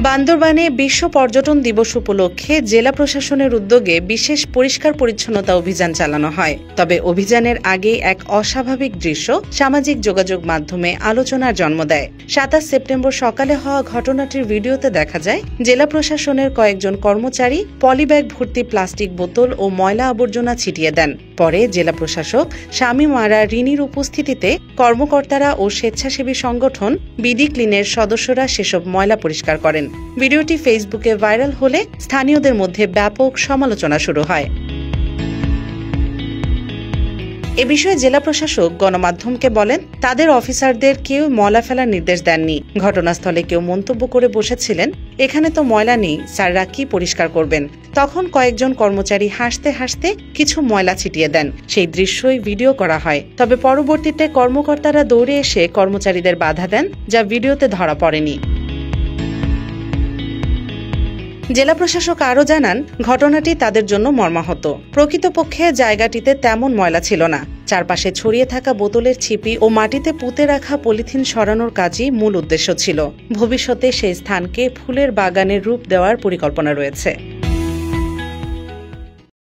বান্দরবানে বিশ্ব পর্যটন দিবস উপলক্ষে জেলা প্রশাসনের উদ্যোগে বিশেষ পরিষ্কার পরিচ্ছন্নতা অভিযান চালানো হয়। তবে অভিযানের আগে এক অস্বাভাবিক দৃশ্য সামাজিক যোগাযোগ মাধ্যমে আলোচনার জন্ম দেয়। ২৭ সেপ্টেম্বর সকালে হওয়া ঘটনাটির ভিডিওতে দেখা যায় জেলা প্রশাসনের কয়েকজন কর্মচারী পলিব্যাগ ভর্তি প্লাস্টিক বোতল ও ময়লা আবর্জনা ছিটিয়ে দেন। পরে জেলা প্রশাসক শামীম আরা রিনির উপস্থিতিতে কর্মকর্তারা ও স্বেচ্ছাসেবী সংগঠন বিডি ক্লিনের সদস্যরা সেসব ময়লা পরিষ্কার করেন। ভিডিওটি ফেসবুকে ভাইরাল হলে স্থানীয়দের মধ্যে ব্যাপক সমালোচনা শুরু হয়। এ বিষয়ে জেলা প্রশাসক গণমাধ্যমকে বলেন, তাদের অফিসারদের কেউ ময়লা ফেলার নির্দেশ দেননি। ঘটনাস্থলে কেউ মন্তব্য করে বসেছিলেন, এখানে তো ময়লা নেই, স্যাররা কি পরিষ্কার করবেন? তখন কয়েকজন কর্মচারী হাসতে হাসতে কিছু ময়লা ছিটিয়ে দেন। সেই দৃশ্যই ভিডিও করা হয়। তবে পরবর্তীতে কর্মকর্তারা দৌড়ে এসে কর্মচারীদের বাধা দেন, যা ভিডিওতে ধরা পড়েনি। জেলা প্রশাসক আরও জানান, ঘটনাটি তাদের জন্য মর্মাহত। প্রকৃতপক্ষে জায়গাটিতে তেমন ময়লা ছিল না। চারপাশে ছড়িয়ে থাকা বোতলের ছিপি ও মাটিতে পুঁতে রাখা পলিথিন সরানোর কাজই মূল উদ্দেশ্য ছিল। ভবিষ্যতে সেই স্থানকে ফুলের বাগানের রূপ দেওয়ার পরিকল্পনা রয়েছে।